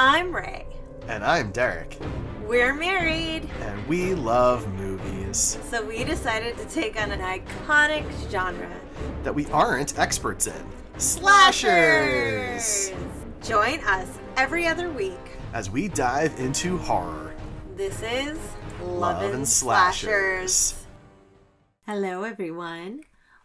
I'm Rae. And I'm Derek. We're married. And we love movies. So we decided to take on an iconic genre that we aren't experts in. Slashers! Join us every other week as we dive into horror. This is Lovin' Slashers. Hello everyone.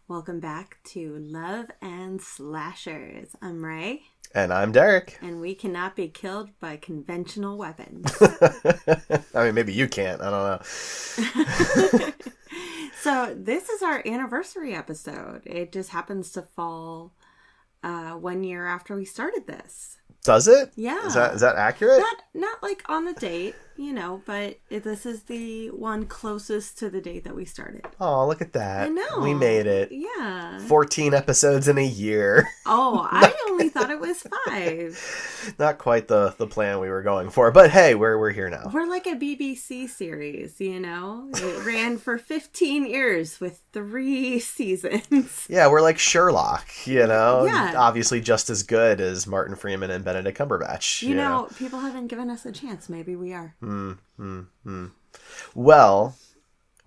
Welcome back to Love and Slashers. I'm Rae. And I'm Derek. And we cannot be killed by conventional weapons. I mean, maybe you can't. I don't know. So this is our anniversary episode. It just happens to fall 1 year after we started this. Does it? Yeah. Is that accurate? Not like on the date, but this is the one closest to the date that we started. Oh, look at that. I know. We made it. Yeah. 14 episodes in a year. Oh, I only thought it was 5. Not quite the plan we were going for, but hey, we're here now. We're like a BBC series, It ran for 15 years with 3 seasons. Yeah, we're like Sherlock, Yeah. Obviously just as good as Martin Freeman and Benedict Cumberbatch. You know, people haven't given us a chance. Maybe we are. Well,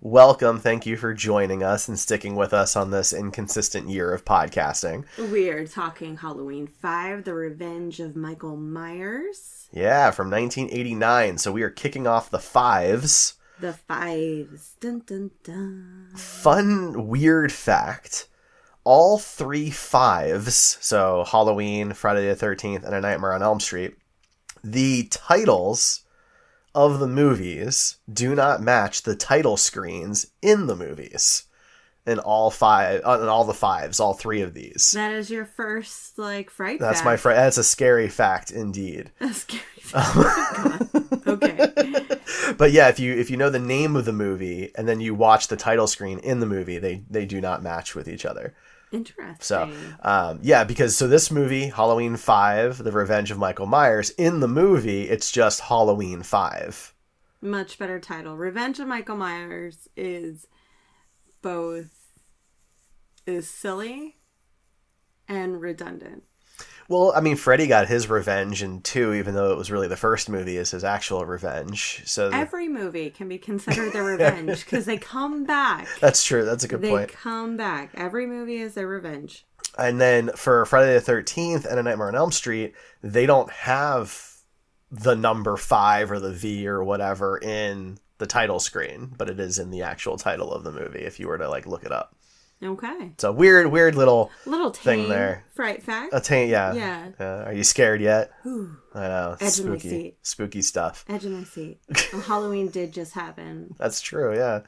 welcome. Thank you for joining us and sticking with us on this inconsistent year of podcasting. We are talking Halloween 5, The Revenge of Michael Myers. Yeah, from 1989. So we are kicking off the 5s. The 5s. Dun, dun, dun. Fun, weird fact. All 3 5s, so Halloween, Friday the 13th, and A Nightmare on Elm Street, the titles of the movies do not match the title screens in the movies. In all the 5s, all 3 of these. That is your first, fright fact. That's a scary fact, indeed. A scary fact. Okay. But yeah, if you know the name of the movie and then you watch the title screen in the movie, they do not match with each other. Interesting. So, because this movie, Halloween 5, The Revenge of Michael Myers, in the movie, it's just Halloween 5. Much better title. Revenge of Michael Myers is silly and redundant. Well, I mean, Freddy got his revenge in 2, even though it was really the first movie is his actual revenge. So every movie can be considered their revenge because they come back. That's true. That's a good point. They come back. Every movie is their revenge. And then for Friday the 13th and A Nightmare on Elm Street, they don't have the number 5 or the V or whatever in the title screen, but it is in the actual title of the movie if you were to look it up. Okay. So weird little thing there. Fright fact. Yeah. Are you scared yet? Ooh. I know. Edge of my seat. Spooky stuff. Edge of my seat. Well, Halloween did just happen. That's true. Yeah.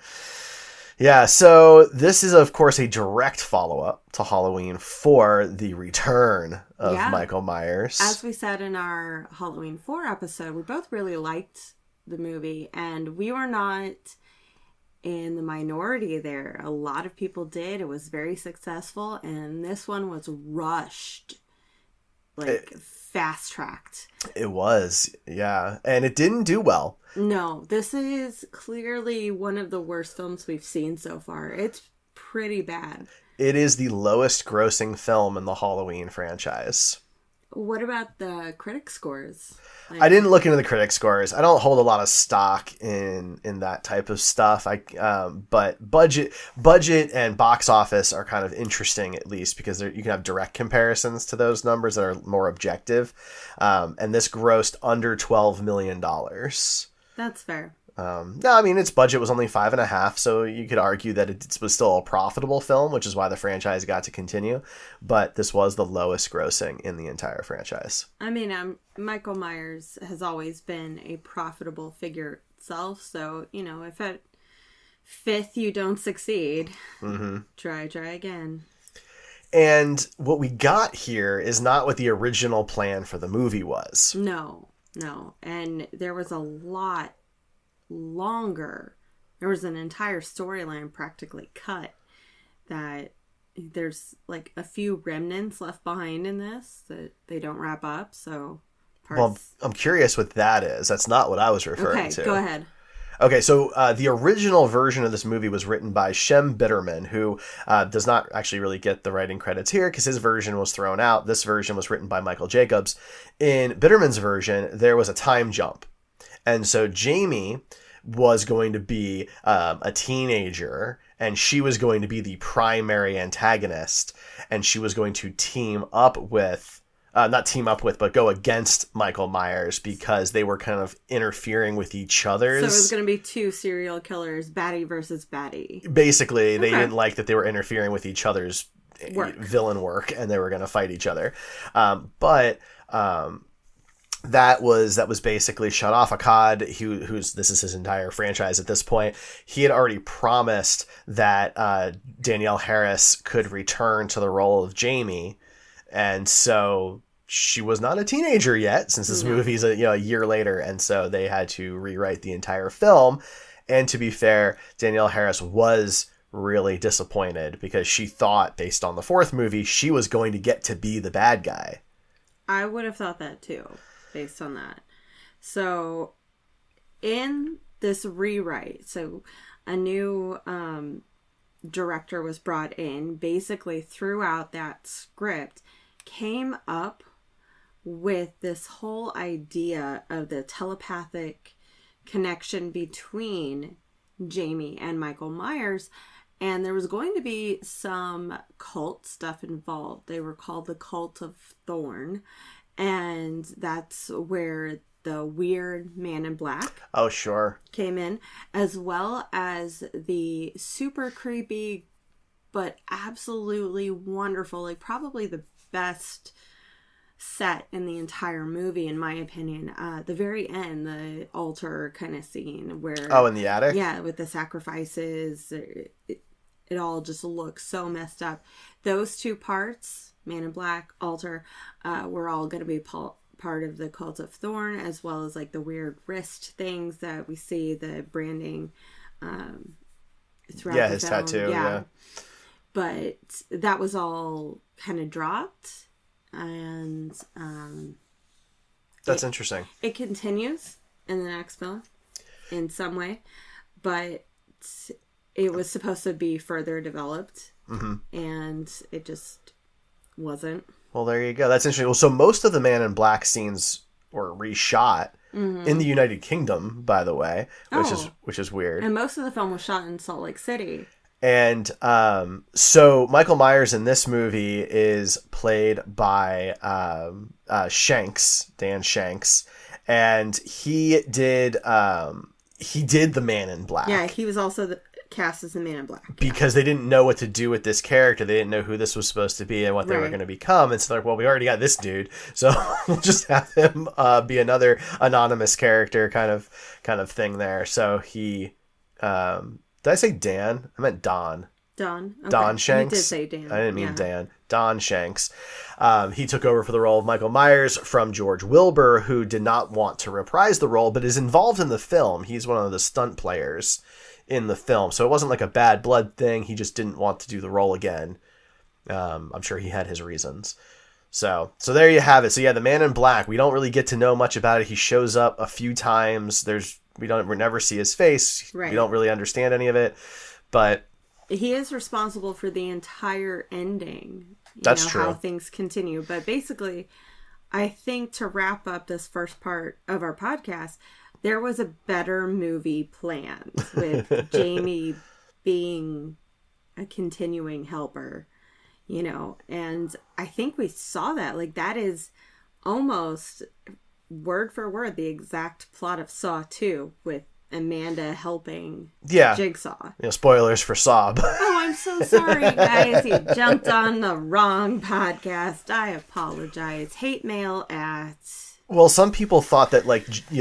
Yeah. So this is of course a direct follow-up to Halloween 4, the return of Michael Myers. As we said in our Halloween 4 episode, we both really liked the movie, and we were not in the minority there. A lot of people did. It was very successful, and this one was rushed, fast-tracked. It was, yeah. And it didn't do well. No, this is clearly one of the worst films we've seen so far. It's pretty bad. It is the lowest grossing film in the Halloween franchise. What about the critic scores? I didn't look into the critic scores. I don't hold a lot of stock in that type of stuff. But budget and box office are kind of interesting, at least because you can have direct comparisons to those numbers that are more objective. And this grossed under $12 million. That's fair. No, I mean, its budget was only 5.5, so you could argue that it was still a profitable film, which is why the franchise got to continue. But this was the lowest grossing in the entire franchise. I mean, Michael Myers has always been a profitable figure itself, so, if at 5th you don't succeed, try again. And what we got here is not what the original plan for the movie was. No. And there was a lot longer. There was an entire storyline practically cut that there's a few remnants left behind in this that they don't wrap up. So Well, I'm curious what that is. That's not what I was referring to. Go ahead. Okay, so the original version of this movie was written by Shem Bitterman, who does not actually really get the writing credits here because his version was thrown out. This version was written by Michael Jacobs. In Bitterman's version, there was a time jump. And so Jamie was going to be a teenager, and she was going to be the primary antagonist, and she was going to team up with... not team up with, but go against Michael Myers because they were kind of interfering with each other's. So it was going to be two serial killers, baddie versus baddie. Basically, they didn't like that they were interfering with each other's villain work, and they were going to fight each other. But that was basically shut off. Akkad, this is his entire franchise at this point. He had already promised that Danielle Harris could return to the role of Jamie. And so she was not a teenager yet, since this movie's a year later, and so they had to rewrite the entire film. And to be fair, Danielle Harris was really disappointed because she thought, based on the fourth movie, she was going to get to be the bad guy. I would have thought that too, based on that. So in this rewrite, so a new director was brought in, basically throughout that script, came up with this whole idea of the telepathic connection between Jamie and Michael Myers, and there was going to be some cult stuff involved. They were called the Cult of Thorn, and that's where the weird man in black came in, as well as the super creepy but absolutely wonderful, like probably the best set in the entire movie, in my opinion. The very end, the altar kind of scene where... Oh, in the attic? Yeah, with the sacrifices. It all just looks so messed up. Those two parts, Man in Black, altar, were all going to be part of the Cult of Thorn, as well as like the weird wrist things that we see, the branding throughout the his film. tattoo, yeah. But that was all kind of dropped, and that's interesting. It continues in the next film in some way, but it was supposed to be further developed, and it just wasn't. Well, there you go. That's interesting. Well, so most of the Man in Black scenes were reshot in the United Kingdom, by the way, which is weird. And most of the film was shot in Salt Lake City. And so Michael Myers in this movie is played by Dan Shanks, and he did the Man in Black. Yeah, he was also cast as the Man in Black. Because they didn't know what to do with this character. They didn't know who this was supposed to be and what they were going to become. And so they're like, well, we already got this dude, so we'll just have him be another anonymous character kind of thing there. So he... did I say Dan? I meant Don. Don. Okay. Don Shanks. You did say Dan. I didn't mean Dan. Don Shanks. He took over for the role of Michael Myers from George Wilbur, who did not want to reprise the role, but is involved in the film. He's one of the stunt players in the film. So it wasn't like a bad blood thing. He just didn't want to do the role again. I'm sure he had his reasons. So there you have it. So yeah, the Man in Black, we don't really get to know much about it. He shows up a few times. We never see his face. Right. We don't really understand any of it, but he is responsible for the entire ending. That's true. How things continue. But basically, I think to wrap up this first part of our podcast, there was a better movie planned with Jamie being a continuing helper, and I think we saw that. Like, that is almost word for word the exact plot of Saw 2, with Amanda helping Jigsaw. Spoilers for Saw. Oh, I'm so sorry, guys. You jumped on the wrong podcast. I apologize. Hate mail at... Well, some people thought that,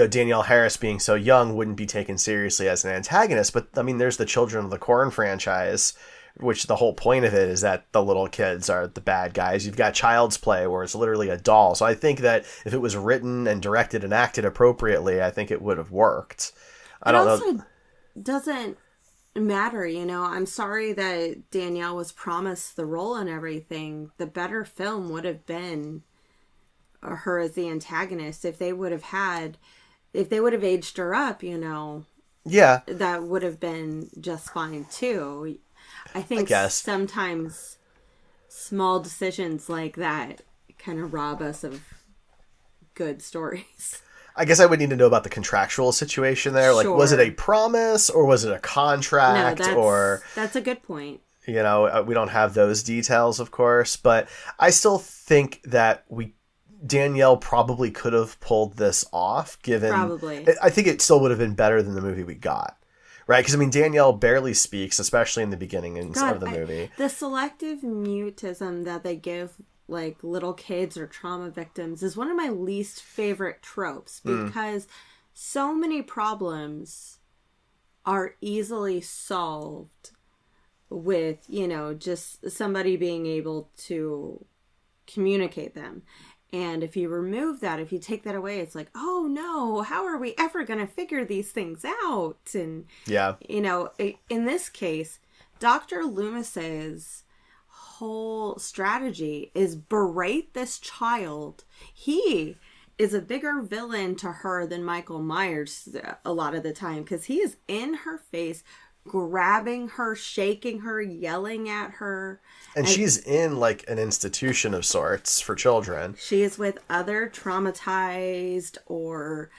Danielle Harris being so young wouldn't be taken seriously as an antagonist. But, I mean, there's the Children of the Corn franchise, which the whole point of it is that the little kids are the bad guys. You've got Child's Play, where it's literally a doll. So I think that if it was written and directed and acted appropriately, I think it would have worked. I don't know. It also doesn't matter, I'm sorry that Danielle was promised the role and everything. The better film would have been her as the antagonist if they would have aged her up, Yeah, that would have been just fine too. I I think guess. sometimes small decisions like that kind of rob us of good stories. I guess I would need to know about the contractual situation there. Like, was it a Sure. promise or was it a No, contract or, that's a good point. we don't have those details, of course, but I still think that Danielle probably could have pulled this off given, Probably. I think it still would have been better than the movie we got. Right? Because, I mean, Danielle barely speaks, especially in the beginning of the movie. The selective mutism that they give like little kids or trauma victims is one of my least favorite tropes because so many problems are easily solved with, just somebody being able to communicate them. And if you remove that, if you take that away, it's like, oh no, how are we ever going to figure these things out? And, Yeah. in this case, Dr. Loomis's whole strategy is berate this child. He is a bigger villain to her than Michael Myers a lot of the time because he is in her face, grabbing her, shaking her, yelling at her. And she's in like an institution of sorts for children. She is with other traumatized or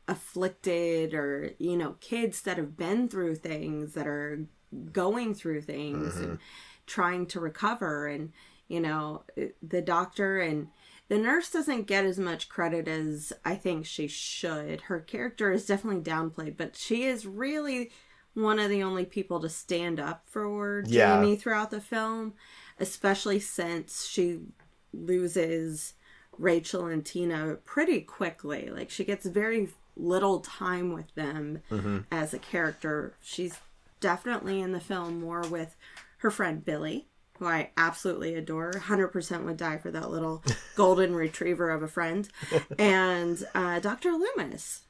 afflicted or, kids that have been through things, that are going through things and trying to recover. And, the doctor and the nurse doesn't get as much credit as I think she should. Her character is definitely downplayed, but she is really one of the only people to stand up for Jamie throughout the film, especially since she loses Rachel and Tina pretty quickly. Like, she gets very little time with them as a character. She's definitely in the film more with her friend Billy, who I absolutely adore. 100% would die for that little golden retriever of a friend. And Dr. Loomis.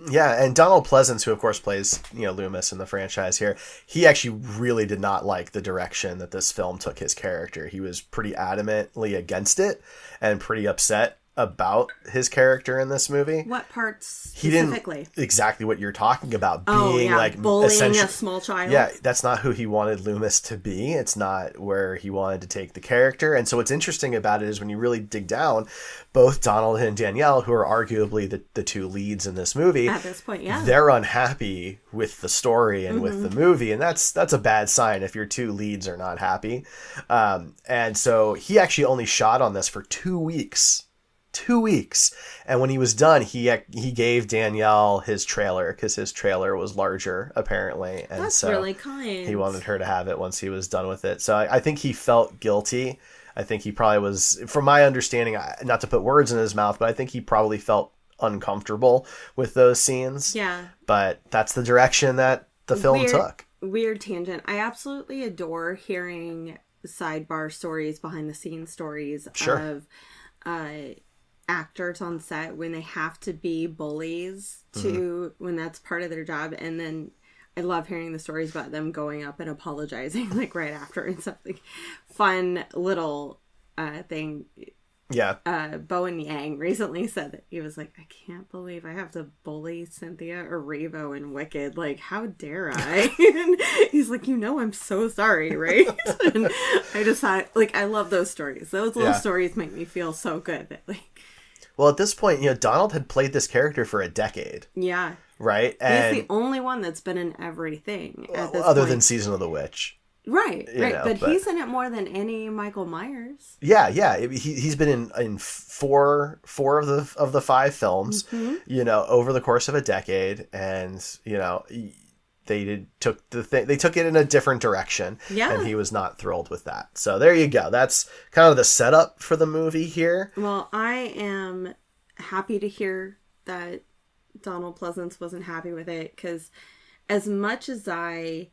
Yeah, and Donald Pleasance, who of course plays, Loomis in the franchise here, he actually really did not like the direction that this film took his character. He was pretty adamantly against it and pretty upset about his character in this movie. What parts specifically? He didn't exactly what you're talking about, being like bullying a small child. Yeah, that's not who he wanted Loomis to be. It's not where he wanted to take the character. And so what's interesting about it is when you really dig down, both Donald and Danielle, who are arguably the two leads in this movie, at this point, they're unhappy with the story and with the movie, and that's a bad sign if your two leads are not happy. And so he actually only shot on this for 2 weeks. 2 weeks. And when he was done, he gave Danielle his trailer because his trailer was larger, apparently. And that's so really kind. He wanted her to have it once he was done with it. So I think he felt guilty. I think he probably was, from my understanding, not to put words in his mouth, but I think he probably felt uncomfortable with those scenes. Yeah. But that's the direction that the film took. Weird tangent. I absolutely adore hearing sidebar stories, behind the scenes stories of actors on set when they have to be bullies when that's part of their job. And then I love hearing the stories about them going up and apologizing like right after and something fun little thing. Yeah. Bowen Yang recently said that he was like, I can't believe I have to bully Cynthia Erivo in Wicked. Like, how dare I? And he's like, I'm so sorry, right? And I just thought, like, I love those stories. Those little stories make me feel so good. That, like, well, at this point, Donald had played this character for a decade. Yeah. Right? And he's the only one that's been in everything at this other point. than Season of the Witch. Right. But he's in it more than any Michael Myers. Yeah. He's been in four of the 5 films, over the course of a decade, and they took it in a different direction. Yeah. And he was not thrilled with that. So there you go. That's kind of the setup for the movie here. Well, I am happy to hear that Donald Pleasance wasn't happy with it, because as much as I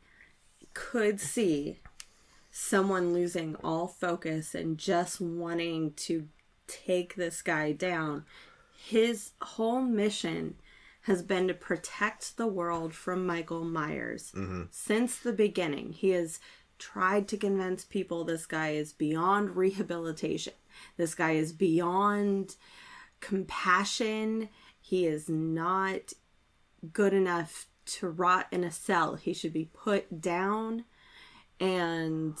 could see someone losing all focus and just wanting to take this guy down, his whole mission has been to protect the world from Michael Myers. Since the beginning, he has tried to convince people this guy is beyond rehabilitation. This guy is beyond compassion. He is not good enough to rot in a cell. He should be put down. And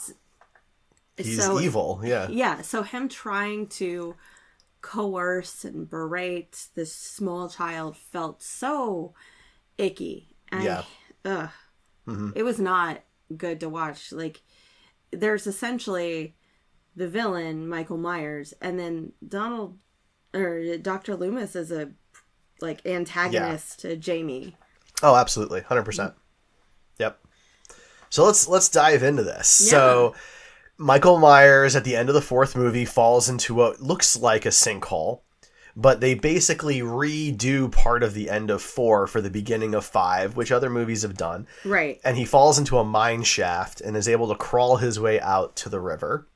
he's evil. Yeah. Yeah. So him trying to coerce and berate this small child felt so icky. And, yeah. It was not good to watch. Like, there's essentially the villain, Michael Myers, and then Dr. Loomis is a antagonist to Jamie. Oh, absolutely. 100%. Yep. So let's dive into this. Yeah. So Michael Myers at the end of the fourth movie falls into what looks like a sinkhole, but they basically redo part of the end of 4 for the beginning of 5, which other movies have done. Right. And he falls into a mine shaft and is able to crawl his way out to the river.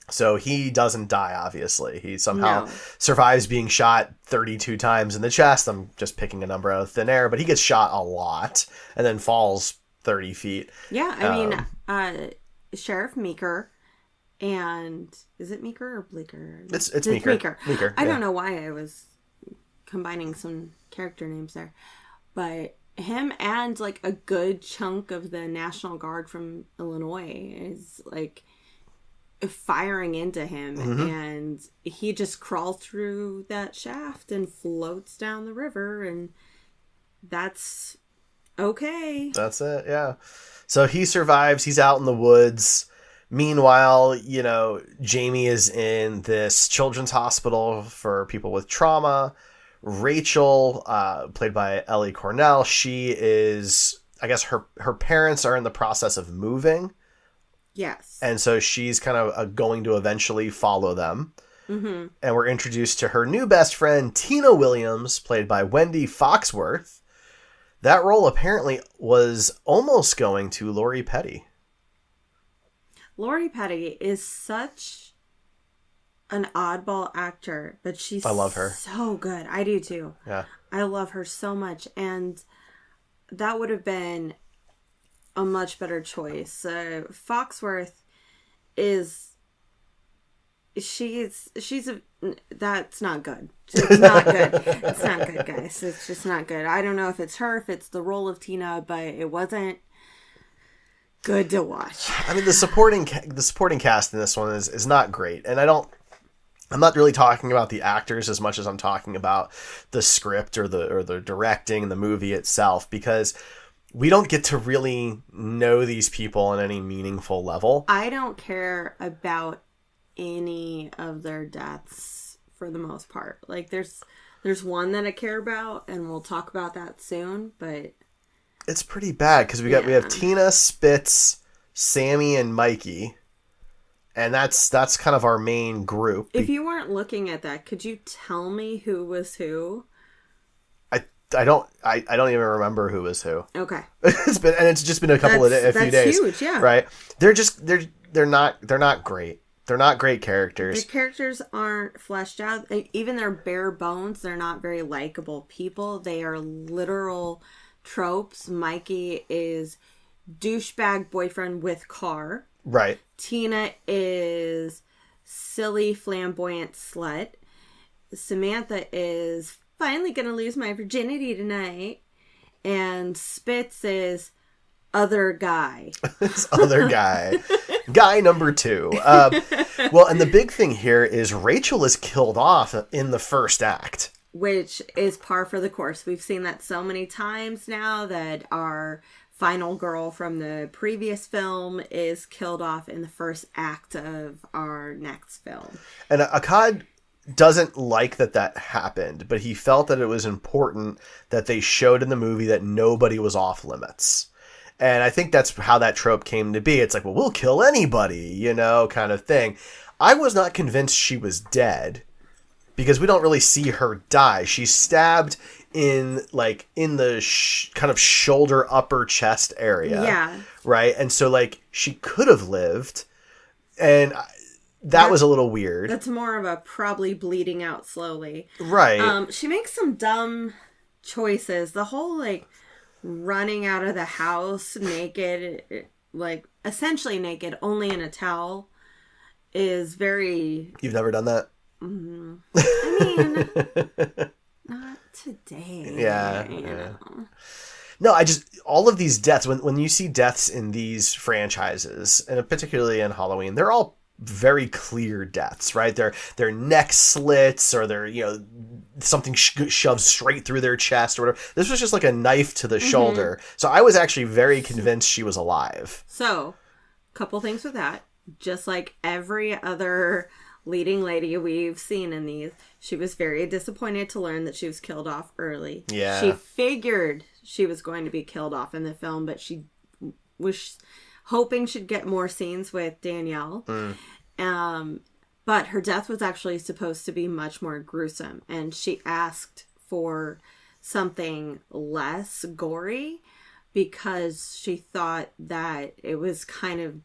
So he doesn't die, obviously. He somehow survives being shot 32 times in the chest. I'm just picking a number out of thin air, but he gets shot a lot and then falls 30 feet. Yeah, I mean, Sheriff Meeker and... Is it Meeker or Bleeker? It's Meeker. Meeker. I don't know why I was combining some character names there. But him and, like, a good chunk of the National Guard from Illinois is, like... firing into him, and he just crawls through that shaft and floats down the river, and that's okay. That's it, yeah. So he survives. He's out in the woods. Meanwhile, Jamie is in this children's hospital for people with trauma. Rachel, played by Ellie Cornell, she is, I guess her parents are in the process of moving. Yes. And so she's kind of going to eventually follow them. Mm-hmm. And we're introduced to her new best friend, Tina Williams, played by Wendy Foxworth. That role apparently was almost going to Lori Petty. Lori Petty is such an oddball actor, but I love her. So good. I do too. Yeah. I love her so much. And that would have been a much better choice. Foxworth that's not good. It's not good. It's not good, guys. It's just not good. I don't know if it's her, if it's the role of Tina, but it wasn't good to watch. I mean, the supporting cast in this one is not great, and I'm not really talking about the actors as much as I'm talking about the script or the directing, the movie itself, because we don't get to really know these people on any meaningful level. I don't care about any of their deaths for the most part. Like, there's one that I care about, and we'll talk about that soon, but it's pretty bad because we have Tina, Spitz, Sammy, and Mikey, and that's kind of our main group. If you weren't looking at that, could you tell me who was who? I don't even remember who was who. Okay. it's just been a few days. That's huge, yeah. Right? They're not great. They're not great characters. The characters aren't fleshed out. Even their bare bones, they're not very likable people. They are literal tropes. Mikey is douchebag boyfriend with car. Right. Tina is silly flamboyant slut. Samantha is finally gonna lose my virginity tonight. And Spitz is other guy. This other guy. Guy number 2. Well, and the big thing here is Rachel is killed off in the first act. Which is par for the course. We've seen that so many times now that our final girl from the previous film is killed off in the first act of our next film. And Akkad doesn't like that happened, but he felt that it was important that they showed in the movie that nobody was off limits. And I think that's how that trope came to be. It's like, well, we'll kill anybody, kind of thing. I was not convinced she was dead because we don't really see her die. She's stabbed in the kind of shoulder, upper chest area. Yeah. Right. And so she could have lived, and that was a little weird. That's more of a probably bleeding out slowly. Right. She makes some dumb choices. The whole running out of the house naked, essentially naked, only in a towel, is very... You've never done that? I mean, today. Yeah. You know. No, all of these deaths, when you see deaths in these franchises, and particularly in Halloween, they're all very clear deaths, right? Their neck slits, or their, something shoved straight through their chest or whatever. This was just like a knife to the shoulder. So I was actually very convinced she was alive. So, couple things with that. Just like every other leading lady we've seen in these, she was very disappointed to learn that she was killed off early. Yeah. She figured she was going to be killed off in the film, but she was hoping she'd get more scenes with Danielle. But her death was actually supposed to be much more gruesome, and she asked for something less gory because she thought that it was kind of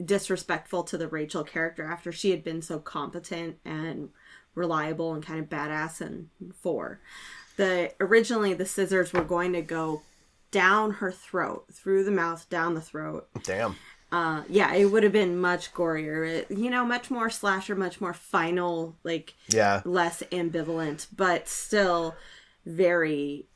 disrespectful to the Rachel character after she had been so competent and reliable and kind of badass in 4. Originally the scissors were going to go down her throat, through the mouth, down the throat. Damn. Yeah, it would have been much gorier. Much more slasher, much more final, less ambivalent, but still very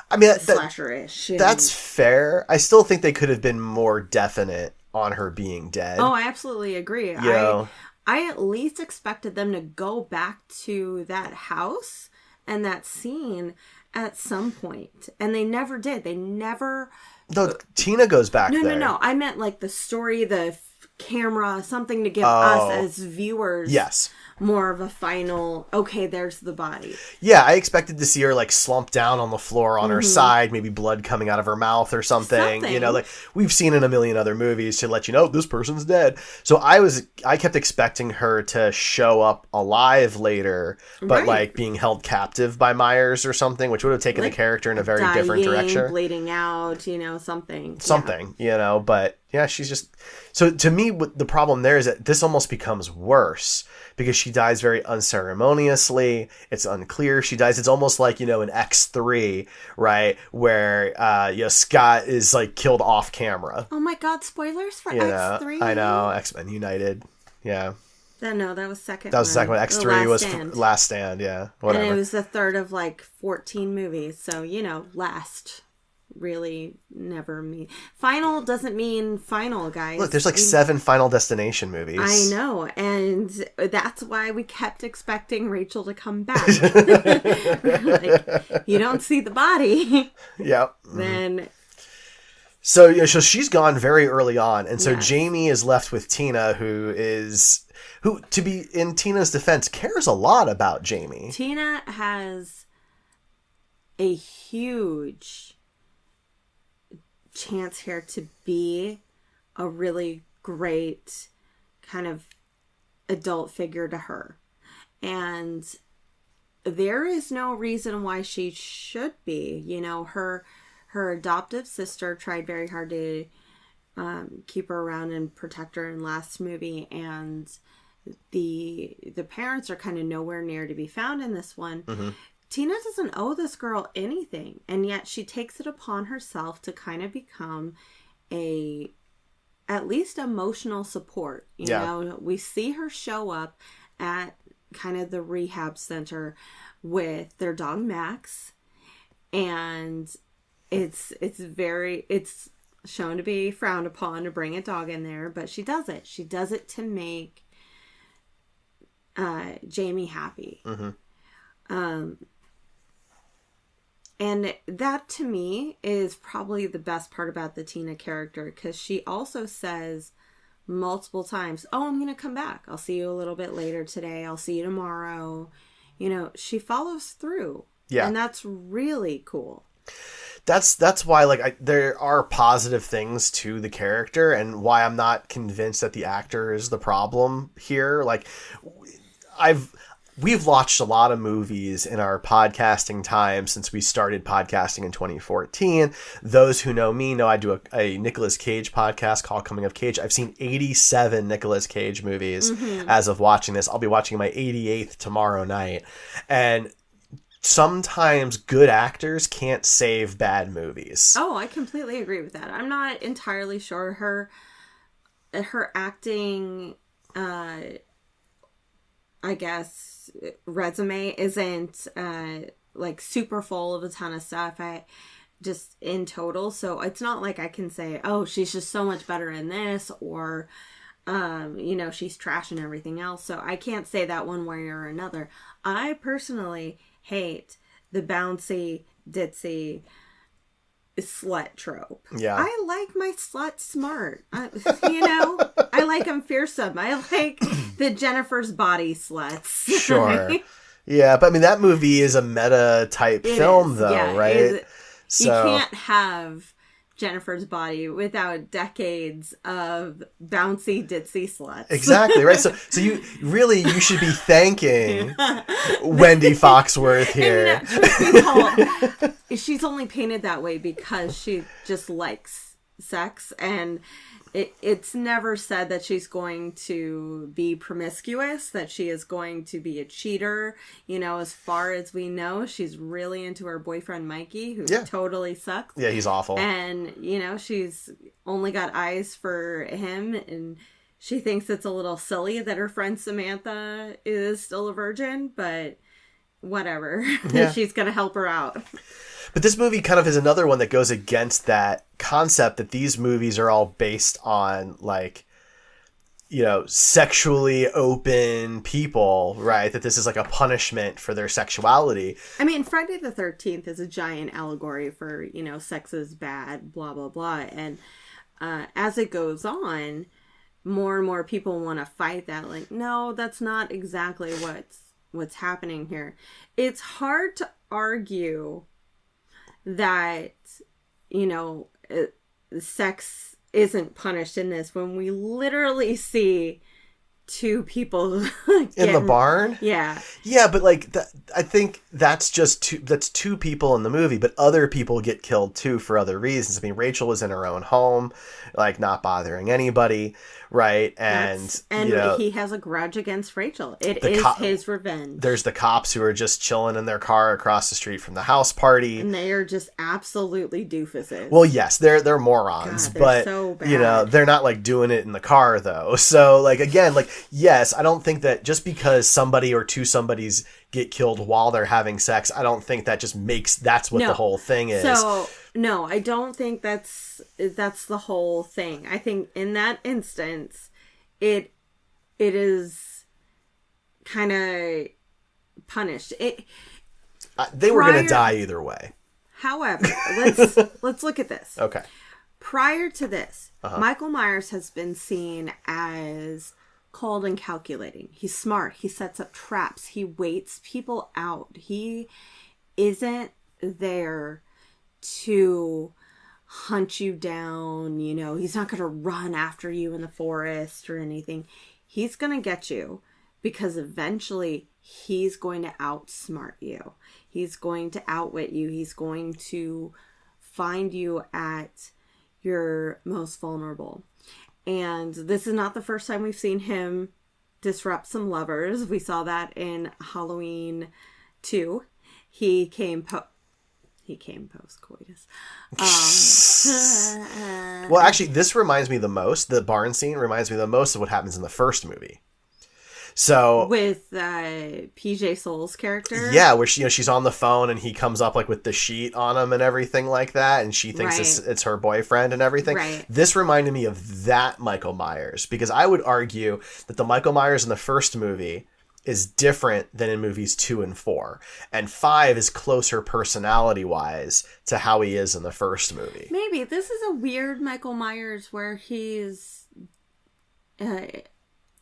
slasher-ish. That's fair. I still think they could have been more definite on her being dead. Oh, I absolutely agree. I at least expected them to go back to that house and that scene at some point. And they never did. They never... No, Tina goes back there. No. I meant like the story, the camera, something to give us as viewers... Yes. More of a final, okay, there's the body. Yeah, I expected to see her like slump down on the floor on her side, maybe blood coming out of her mouth or something. Like we've seen in a million other movies to let you know this person's dead. So I kept expecting her to show up alive later, but like being held captive by Myers or something, which would have taken the character in a very different direction. Bleeding out, something. Something, but yeah, she's just... So to me, the problem there is that this almost becomes worse because she dies very unceremoniously. It's unclear. She dies. It's almost like, in X3, right? Where, Scott is like killed off camera. Oh my God. Spoilers for X3. I know. X-Men United. Yeah. No, that was second. That was the second one. X3 was Last Stand. Yeah. Whatever. And it was the third of like 14 movies. So, last really never mean final doesn't mean final, guys. Look, there's like 7 Final Destination movies. I know, and that's why we kept expecting Rachel to come back. You don't see the body. Yep. Then so she's gone very early on, and so Jamie is left with Tina, who, to be in Tina's defense, cares a lot about Jamie. Tina has a huge chance here to be a really great kind of adult figure to her, and there is no reason why she should be. Her adoptive sister tried very hard to keep her around and protect her in last movie, and the parents are kind of nowhere near to be found in this one. Tina doesn't owe this girl anything, and yet she takes it upon herself to kind of become at least emotional support. We see her show up at kind of the rehab center with their dog Max, and it's shown to be frowned upon to bring a dog in there, but she does it. She does it to make Jamie happy. And that, to me, is probably the best part about the Tina character, because she also says multiple times, oh, I'm going to come back. I'll see you a little bit later today. I'll see you tomorrow. She follows through. Yeah. And that's really cool. That's why, there are positive things to the character, and why I'm not convinced that the actor is the problem here. We've watched a lot of movies in our podcasting time since we started podcasting in 2014. Those who know me know I do a Nicolas Cage podcast called Coming of Cage. I've seen 87 Nicolas Cage movies as of watching this. I'll be watching my 88th tomorrow night. And sometimes good actors can't save bad movies. Oh, I completely agree with that. I'm not entirely sure her acting, I guess, resume isn't like super full of a ton of stuff. I just in total, so it's not like I can say, oh, she's just so much better in this, or she's trash in everything else. So I can't say that one way or another. I personally hate the bouncy ditzy slut trope. Yeah. I like my slut smart. I like them fearsome. I like the Jennifer's body sluts. Sure. Yeah, but I mean, that movie is a meta type film, though, right? You can't have Jennifer's body without decades of bouncy ditzy sluts. Exactly, right? So you should be thanking Wendy Foxworth here. She's only painted that way because she just likes sex, and it's never said that she's going to be promiscuous, that she is going to be a cheater. As far as we know, she's really into her boyfriend Mikey, who totally sucks. Yeah, he's awful. And, she's only got eyes for him, and she thinks it's a little silly that her friend Samantha is still a virgin, but whatever. Yeah. She's going to help her out. But this movie kind of is another one that goes against that concept that these movies are all based on, like, sexually open people, right? That this is like a punishment for their sexuality. I mean, Friday the 13th is a giant allegory for, sex is bad, blah, blah, blah. And as it goes on, more and more people want to fight that. Like, no, that's not exactly what's happening here. It's hard to argue that, sex isn't punished in this when we literally see two people in the barn. Yeah. Yeah, but like I think that's two people in the movie, but other people get killed too for other reasons. I mean, Rachel was in her own home, like not bothering anybody, right? And he has a grudge against Rachel. It is his revenge. There's the cops who are just chilling in their car across the street from the house party, and they are just absolutely doofuses. Well, yes, they're morons, God, but so bad. They're not like doing it in the car though. So like again, like yes, I don't think that just because somebody or two somebodies get killed while they're having sex, I don't think that just that's what the whole thing is. So no, I don't think that's the whole thing. I think in that instance, it is kind of punished. They were going to die either way. However, let's look at this. Okay. Prior to this, Michael Myers has been seen as cold and calculating. He's smart. He sets up traps. He waits people out. He isn't there to hunt you down. He's not going to run after you in the forest or anything. He's going to get you because eventually he's going to outsmart you. He's going to outwit you. He's going to find you at your most vulnerable. And this is not the first time we've seen him disrupt some lovers. We saw that in Halloween 2. He came post-coitus. Well, actually, this reminds me the barn scene reminds me the most of what happens in the first movie. So with PJ Souls' character, yeah, where she's on the phone and he comes up like with the sheet on him and everything like that, and she thinks it's her boyfriend and everything. Right. This reminded me of that Michael Myers, because I would argue that the Michael Myers in the first movie is different than in movies 2 and 4, and 5 is closer personality wise to how he is in the first movie. Maybe this is a weird Michael Myers where he's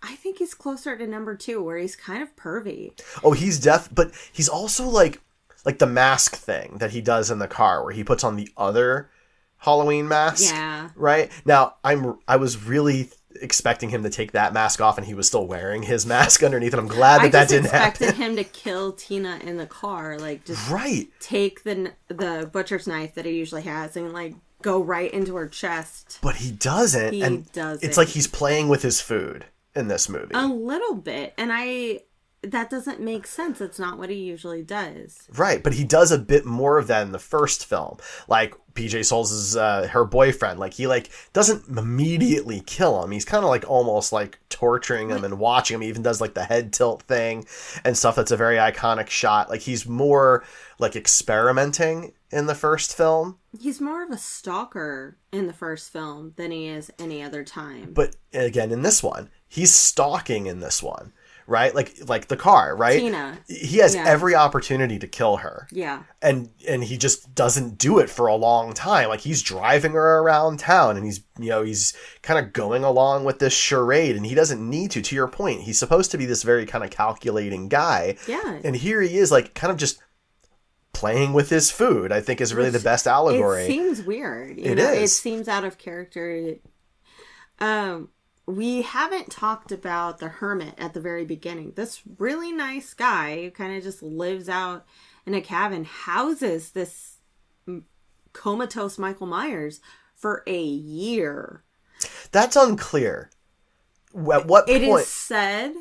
I think he's closer to number 2, where he's kind of pervy. Oh, he's but he's also like the mask thing that he does in the car, where he puts on the other Halloween mask. Yeah. Right? Now, I was really expecting him to take that mask off, and he was still wearing his mask underneath, and I'm glad that didn't happen. I expected him to kill Tina in the car, like just take the butcher's knife that he usually has and like go right into her chest. But he doesn't. It's like he's playing with his food in this movie. A little bit. And that doesn't make sense. It's not what he usually does. Right, but he does a bit more of that in the first film. Like, PJ Souls is her boyfriend. Like, he, like, doesn't immediately kill him. He's kind of, like, almost, like, torturing him and watching him. He even does, like, the head tilt thing and stuff. That's a very iconic shot. Like, he's more, like, experimenting in the first film. He's more of a stalker in the first film than he is any other time. But, again, in this one, he's stalking in this one. Right? Like the car, right? Tina. He has every opportunity to kill her. Yeah. And he just doesn't do it for a long time. Like, he's driving her around town and he's kind of going along with this charade, and he doesn't need to. To your point, he's supposed to be this very kind of calculating guy. Yeah. And here he is, like, kind of just playing with his food, I think is really the best allegory. It seems weird. It is. It seems out of character. We haven't talked about the hermit at the very beginning. This really nice guy who kind of just lives out in a cabin houses this comatose Michael Myers for a year. That's unclear. At what point? It is said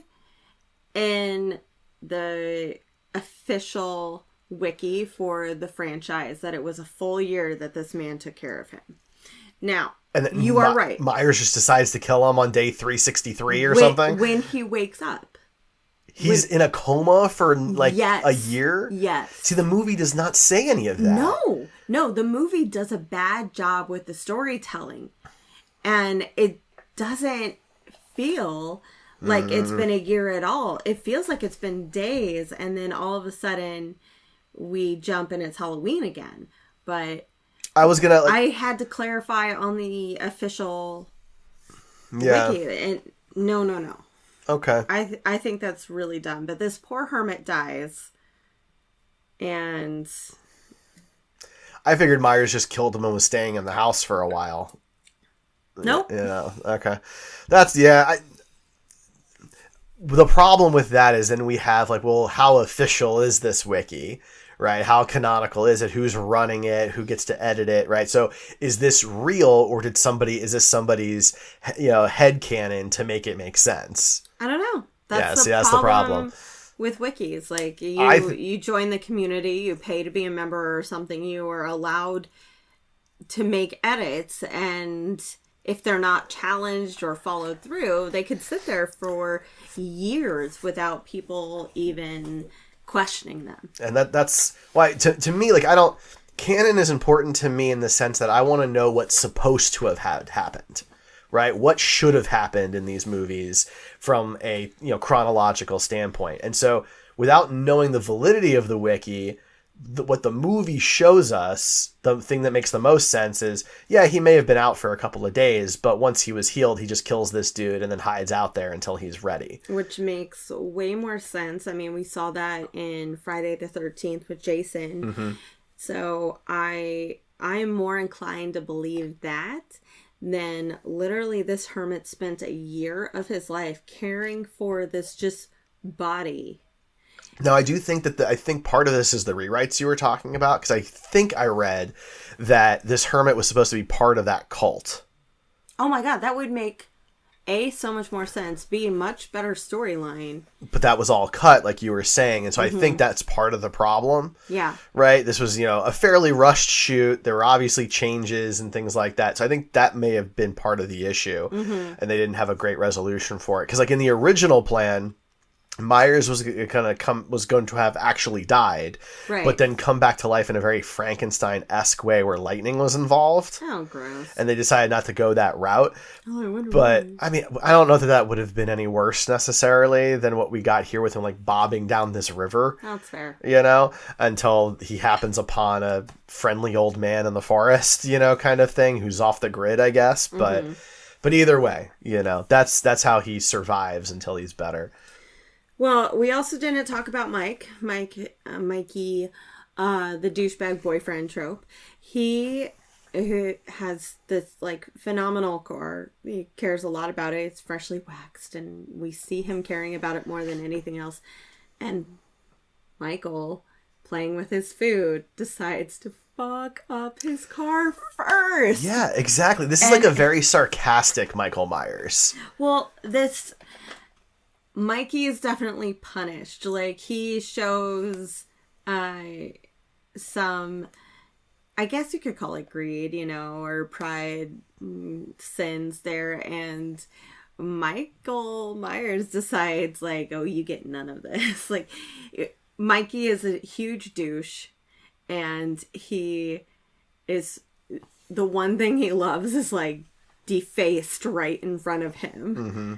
in the official wiki for the franchise that it was a full year that this man took care of him. Now, and you are right. Myers just decides to kill him on day 363 or something? When he wakes up. He's in a coma for like a year? Yes. See, the movie does not say any of that. No, the movie does a bad job with the storytelling. And it doesn't feel like it's been a year at all. It feels like it's been days, and then all of a sudden we jump and it's Halloween again. But I had to clarify on the official wiki. And no. Okay. I think that's really dumb. But this poor hermit dies. And I figured Myers just killed him and was staying in the house for a while. Nope. Okay. That's, the problem with that is then we have, like, well, how official is this wiki? Right? How canonical is it? Who's running it? Who gets to edit it? Right? So is this real, or is this somebody's, headcanon to make it make sense? I don't know. That's the problem with wikis. Like, you join the community, you pay to be a member or something, you are allowed to make edits, and if they're not challenged or followed through, they could sit there for years without people even questioning them. And that's why to me, like, canon is important to me in the sense that I want to know what's supposed to have happened, right? What should have happened in these movies from a chronological standpoint. And so without knowing the validity of the wiki, what the movie shows us, the thing that makes the most sense is, he may have been out for a couple of days, but once he was healed, he just kills this dude and then hides out there until he's ready. Which makes way more sense. I mean, we saw that in Friday the 13th with Jason. Mm-hmm. So I'm more inclined to believe that than literally this hermit spent a year of his life caring for this just body. Now, I do think that I think part of this is the rewrites you were talking about, because I think I read that this hermit was supposed to be part of that cult. Oh my God, that would make A, so much more sense, B, a much better storyline. But that was all cut, like you were saying, and so I think that's part of the problem. Yeah. Right? This was, a fairly rushed shoot. There were obviously changes and things like that. So I think that may have been part of the issue, and they didn't have a great resolution for it. Because, like, in the original plan, Myers was going to have actually died, right, but then come back to life in a very Frankenstein-esque way where lightning was involved. Oh, gross. And they decided not to go that route. Oh, I wonder but, why. I mean, I don't know that would have been any worse necessarily than what we got here with him, like, bobbing down this river. That's fair. Until he happens upon a friendly old man in the forest, kind of thing, who's off the grid, I guess. But either way, that's how he survives until he's better. Well, we also didn't talk about Mikey, the douchebag boyfriend trope. He has this, like, phenomenal car. He cares a lot about it. It's freshly waxed, and we see him caring about it more than anything else. And Michael, playing with his food, decides to fuck up his car first. Yeah, exactly. This is like a very sarcastic Michael Myers. Well, this... Mikey is definitely punished. Like, he shows some, I guess you could call it greed, or pride sins there. And Michael Myers decides, like, oh, you get none of this. Like, Mikey is a huge douche, and he is, the one thing he loves is, like, defaced right in front of him. Mm-hmm.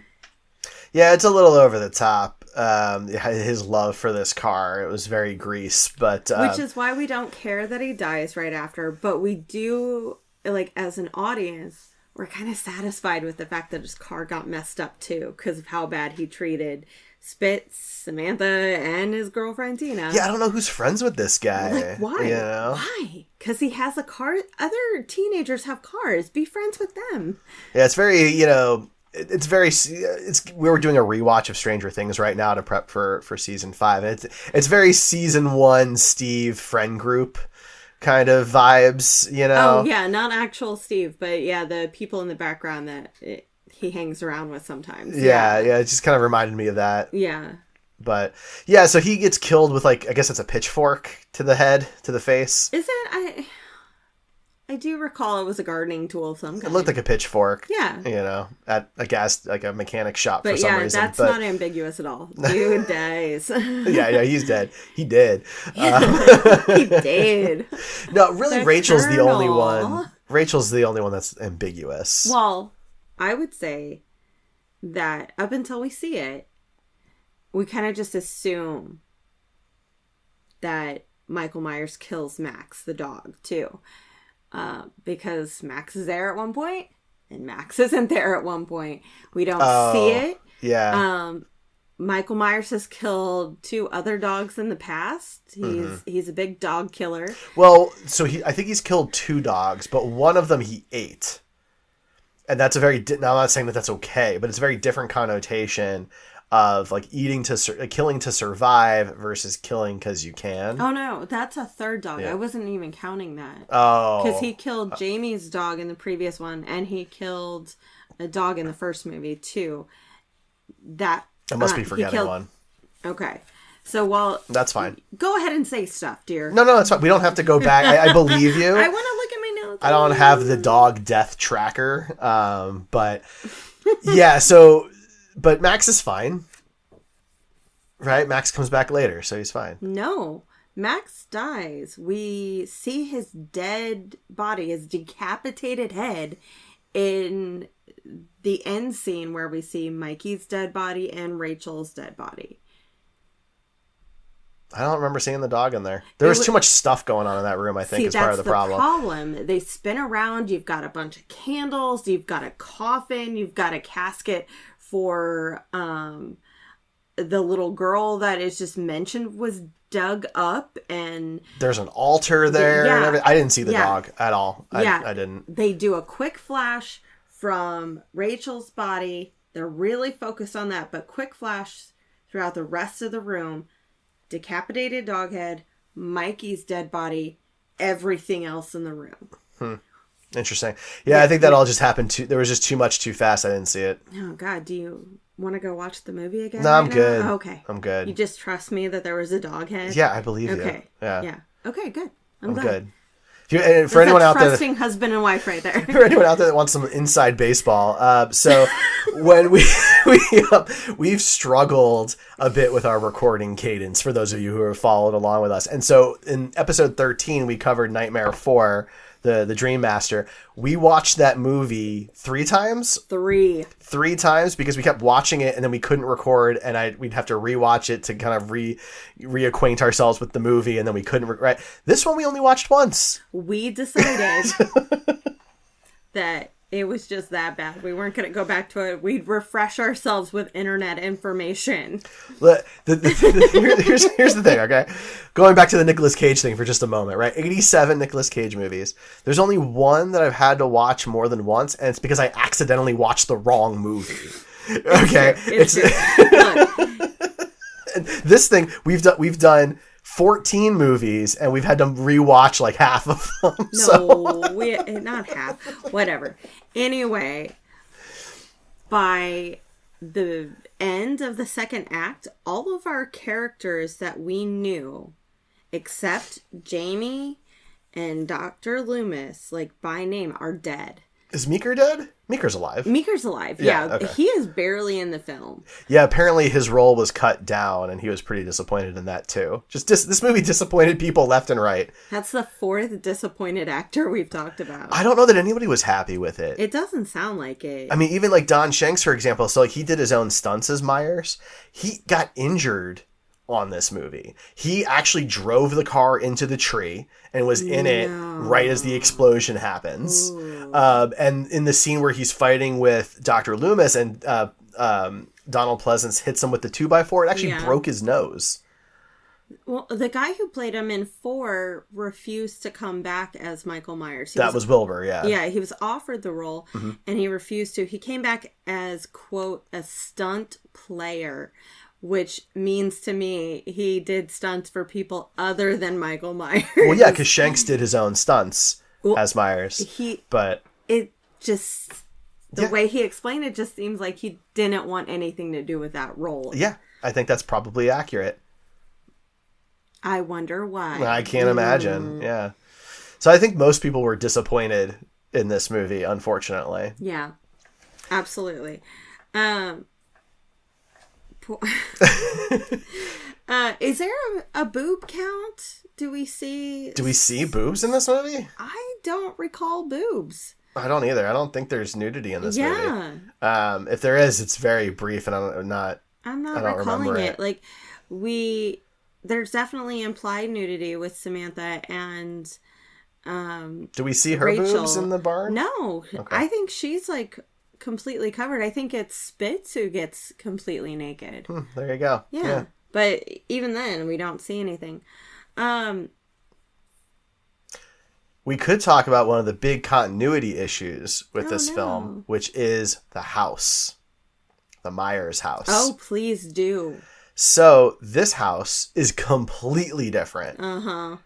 Yeah, it's a little over the top. His love for this car, it was very Grease, but which is why we don't care that he dies right after. But we do, like, as an audience, we're kind of satisfied with the fact that his car got messed up too, because of how bad he treated Spitz, Samantha, and his girlfriend Tina. Yeah, I don't know who's friends with this guy. Like, why? Why? Because he has a car. Other teenagers have cars. Be friends with them. Yeah, it's very, we were doing a rewatch of Stranger Things right now to prep for season 5. And it's very season 1 Steve friend group kind of vibes, Oh, yeah, not actual Steve, but yeah, the people in the background that he hangs around with sometimes. Yeah, it just kind of reminded me of that. Yeah. But yeah, so he gets killed with, like, I guess it's a pitchfork to the head, to the face. Is it? I do recall it was a gardening tool of some kind. It looked like a pitchfork. Yeah. At like a mechanic shop but for some reason. But yeah, that's not ambiguous at all. Dude dies. yeah, he's dead. He did. He did. No, really, The Rachel's Colonel. the only one. Rachel's the only one that's ambiguous. Well, I would say that up until we see it, we kind of just assume that Michael Myers kills Max, the dog, too. Because Max is there at one point, and Max isn't there at one point. We don't see it. Yeah. Michael Myers has killed 2 other dogs in the past. He's a big dog killer. Well, so I think he's killed 2 dogs, but one of them he ate. And that's a very, now I'm not saying that that's okay, but it's a very different connotation of, like, killing to survive versus killing because you can. Oh no, that's a third dog. Yeah. I wasn't even counting that. Oh. Because he killed Jamie's dog in the previous one, and he killed a dog in the first movie too. That I must be forgetting one. Okay. So that's fine. Go ahead and say stuff, dear. No, that's fine. We don't have to go back. I believe you. I want to look at my notes. I don't have the dog death tracker. But yeah, but Max is fine. Right? Max comes back later, so he's fine. No. Max dies. We see his dead body, his decapitated head, in the end scene where we see Mikey's dead body and Rachel's dead body. I don't remember seeing the dog in there. There was too much stuff going on in that room, I think, is part of the problem. They spin around. You've got a bunch of candles. You've got a coffin. You've got a casket for the little girl that is just mentioned was dug up. And there's an altar there. Yeah, and everything. I didn't see the dog at all. I didn't. They do a quick flash from Rachel's body. They're really focused on that, but quick flash throughout the rest of the room. Decapitated dog head, Mikey's dead body, everything else in the room. Interesting. Yeah, I think that all just happened there was just too much too fast. I didn't see it. Oh God, do you want to go watch the movie again? No, I'm good. Oh, okay. I'm good. You just trust me that there was a dog head? Yeah, I believe you. Okay. Yeah. Okay, good. I'm glad. Good. For anyone out there, trusting husband and wife right there. For anyone out there that wants some inside baseball, so when we've struggled a bit with our recording cadence. For those of you who have followed along with us, and so in episode 13 we covered Nightmare 4, the Dream Master. We watched that movie 3 times. 3 times because we kept watching it and then we couldn't record, and we'd have to rewatch it to kind of reacquaint ourselves with the movie, and then we couldn't. Right, this one we only watched once. We decided that it was just that bad. We weren't going to go back to it. We'd refresh ourselves with internet information. Here's the thing, okay? Going back to the Nicolas Cage thing for just a moment, right? 87 Nicolas Cage movies. There's only one that I've had to watch more than once, and it's because I accidentally watched the wrong movie. Okay? It's true. This thing, we've done 14 movies, and we've had to rewatch like half of them. Not half. Whatever. Anyway, by the end of the second act, all of our characters that we knew, except Jamie and Dr. Loomis, like by name, are dead. Is Meeker dead? Meeker's alive. Meeker's alive. Yeah. Okay. He is barely in the film. Yeah, apparently his role was cut down, and he was pretty disappointed in that, too. This movie disappointed people left and right. That's the fourth disappointed actor we've talked about. I don't know that anybody was happy with it. It doesn't sound like it. I mean, even like Don Shanks, for example, so like he did his own stunts as Myers. He got injured on this movie. He actually drove the car into the tree and was in it right as the explosion happens. And in the scene where he's fighting with Dr. Loomis and Donald Pleasance hits him with the 2x4, it actually broke his nose. Well, the guy who played him in 4 refused to come back as Michael Myers. That was Wilbur, yeah. Yeah, he was offered the role, and he refused to. He came back as, quote, a stunt player, which means to me he did stunts for people other than Michael Myers. Well, yeah, because Shanks did his own stunts as Myers. But it just, the way he explained it just seems like he didn't want anything to do with that role. Yeah, I think that's probably accurate. I wonder why. I can't imagine. Yeah. So I think most people were disappointed in this movie, unfortunately. Yeah, absolutely. Is there a boob count? Do we see boobs in this movie? I don't recall boobs. I don't either. I don't think there's nudity in this movie. If there is, it's very brief, and I'm not recalling it. Like there's definitely implied nudity with Samantha and do we see her Rachel. boobs in the barn? No. Okay. I think she's like completely covered. I think it's Spitz who gets completely naked. There you go. Yeah. But even then, we don't see anything. We could talk about one of the big continuity issues with this film, which is the house. The Myers house. Oh, please do. So this house is completely different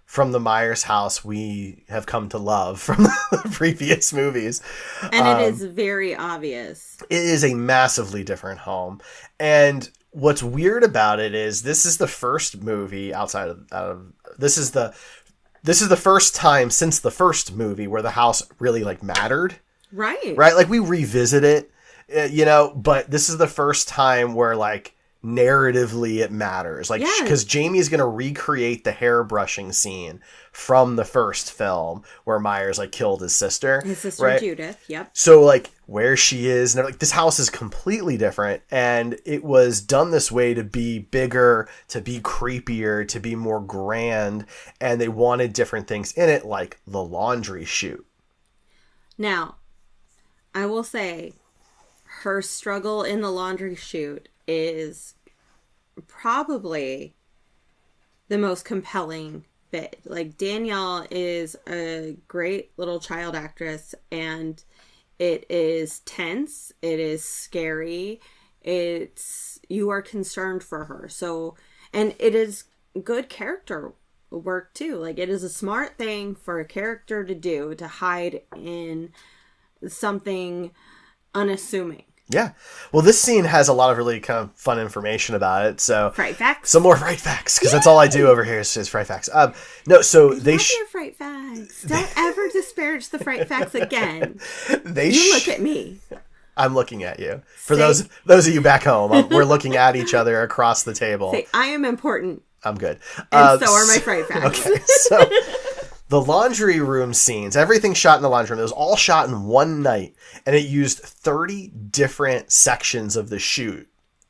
from the Myers house we have come to love from the previous movies. And it is very obvious. It is a massively different home. And what's weird about it is this is the first movie this is the first time since the first movie where the house really like mattered. Right. Like we revisit it, but this is the first time where like narratively it matters, like because Jamie's gonna recreate the hair brushing scene from the first film where Myers like killed his sister right? Judith. Yep. So like where she is and like this house is completely different, and it was done this way to be bigger, to be creepier, to be more grand, and they wanted different things in it, like the laundry chute. Now I will say her struggle in the laundry chute is probably the most compelling bit. Like, Danielle is a great little child actress, and it is tense, it is scary, you are concerned for her. So, and it is good character work too. Like, it is a smart thing for a character to do, to hide in something unassuming. Yeah. Well, this scene has a lot of really kind of fun information about it. So Fright Facts. Some more Fright Facts, because that's all I do over here is Fright Facts. No, so I love your Fright Facts. Don't ever disparage the Fright Facts again. Look at me. I'm looking at you. For those of you back home, we're looking at each other across the table. Say, I am important. I'm good. And so are my Fright Facts. Okay, so the laundry room scenes, everything shot in the laundry room, it was all shot in one night, and it used 30 different sections of the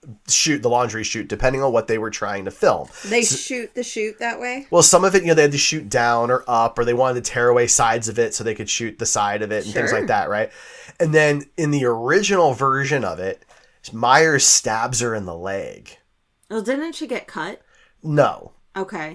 the laundry chute, depending on what they were trying to film. They shoot the chute that way? Well, some of it, they had to shoot down or up, or they wanted to tear away sides of it so they could shoot the side of it and things like that, right? And then in the original version of it, Myers stabs her in the leg. Well, didn't she get cut? No. Okay.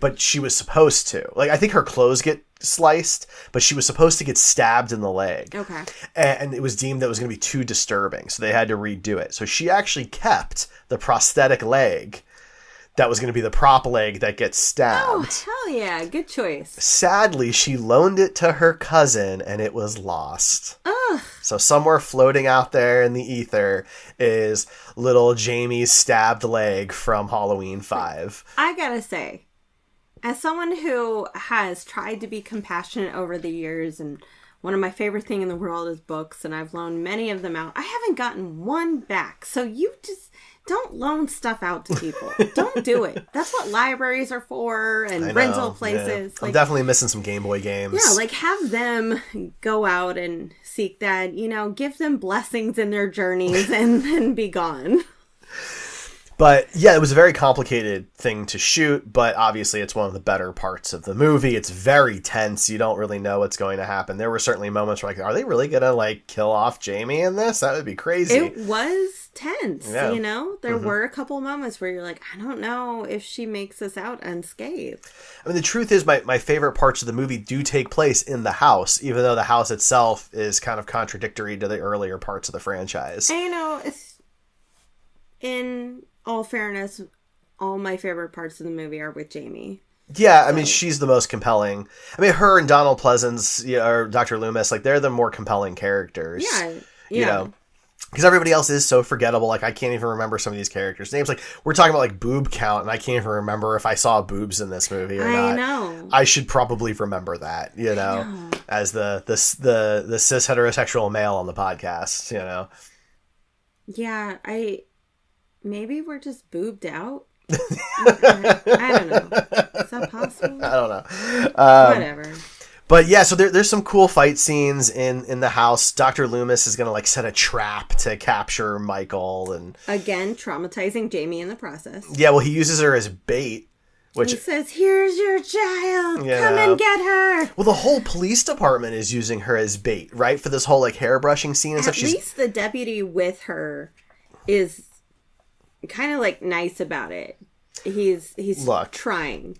But she was supposed to. Like, I think her clothes get sliced, but she was supposed to get stabbed in the leg. Okay. And it was deemed that it was going to be too disturbing, so they had to redo it. So she actually kept the prosthetic leg that was going to be the prop leg that gets stabbed. Oh, hell yeah. Good choice. Sadly, she loaned it to her cousin, and it was lost. Ugh. So somewhere floating out there in the ether is little Jamie's stabbed leg from Halloween 5. I gotta say, as someone who has tried to be compassionate over the years, and one of my favorite things in the world is books, and I've loaned many of them out, I haven't gotten one back. So you just don't loan stuff out to people. Don't do it. That's what libraries are for, and rental places. Yeah. I'm definitely missing some Game Boy games. Yeah, like have them go out and seek that, give them blessings in their journeys and then be gone. But yeah, it was a very complicated thing to shoot, but obviously it's one of the better parts of the movie. It's very tense. You don't really know what's going to happen. There were certainly moments where are they really going to kill off Jamie in this? That would be crazy. It was tense, There were a couple moments where you're like, I don't know if she makes us out unscathed. I mean, the truth is my favorite parts of the movie do take place in the house, even though the house itself is kind of contradictory to the earlier parts of the franchise. And it's in all fairness, all my favorite parts of the movie are with Jamie. Yeah, I mean, she's the most compelling. I mean, her and Donald Pleasance, or Dr. Loomis, they're the more compelling characters. Yeah. Because everybody else is so forgettable. I can't even remember some of these characters' names. We're talking about boob count, and I can't even remember if I saw boobs in this movie or not. I know. I should probably remember that, as the cis heterosexual male on the podcast, Yeah, maybe we're just boobed out. I don't know. Is that possible? I don't know. Whatever. But yeah, so there's some cool fight scenes in the house. Dr. Loomis is going to set a trap to capture Michael, and again traumatizing Jamie in the process. Yeah, well, he uses her as bait. Which, he says, "Here's your child. Come and get her." Well, the whole police department is using her as bait, right? For this whole hairbrushing scene and stuff. At least the deputy with her is kind of nice about it. He's trying.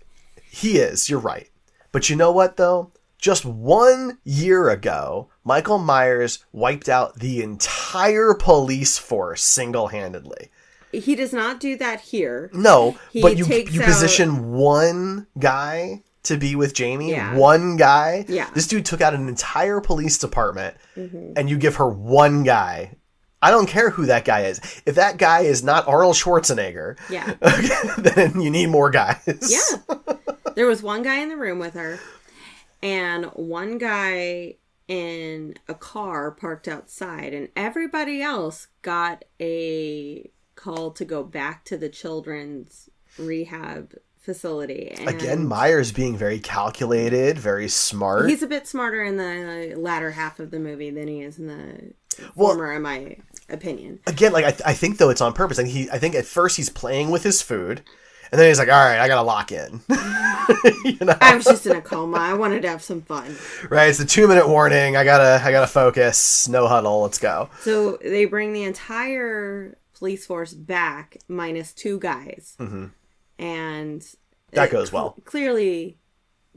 He is. You're right. But you know what though? Just 1 year ago, Michael Myers wiped out the entire police force single-handedly. He does not do that here. No, but you position one guy to be with Jamie. Yeah. One guy. Yeah. This dude took out an entire police department, and you give her one guy. I don't care who that guy is. If that guy is not Arnold Schwarzenegger, then you need more guys. Yeah. There was one guy in the room with her, and one guy in a car parked outside, and everybody else got a call to go back to the children's rehab facility. And again, Myers being very calculated, very smart. He's a bit smarter in the latter half of the movie than he is in the former, in my opinion. Again, I think though it's on purpose. I think at first he's playing with his food, and then he's like, "All right, I gotta lock in." I was just in a coma. I wanted to have some fun. Right, it's the 2-minute warning. I gotta focus. No huddle. Let's go. So they bring the entire police force back minus 2 guys, and that goes well. Clearly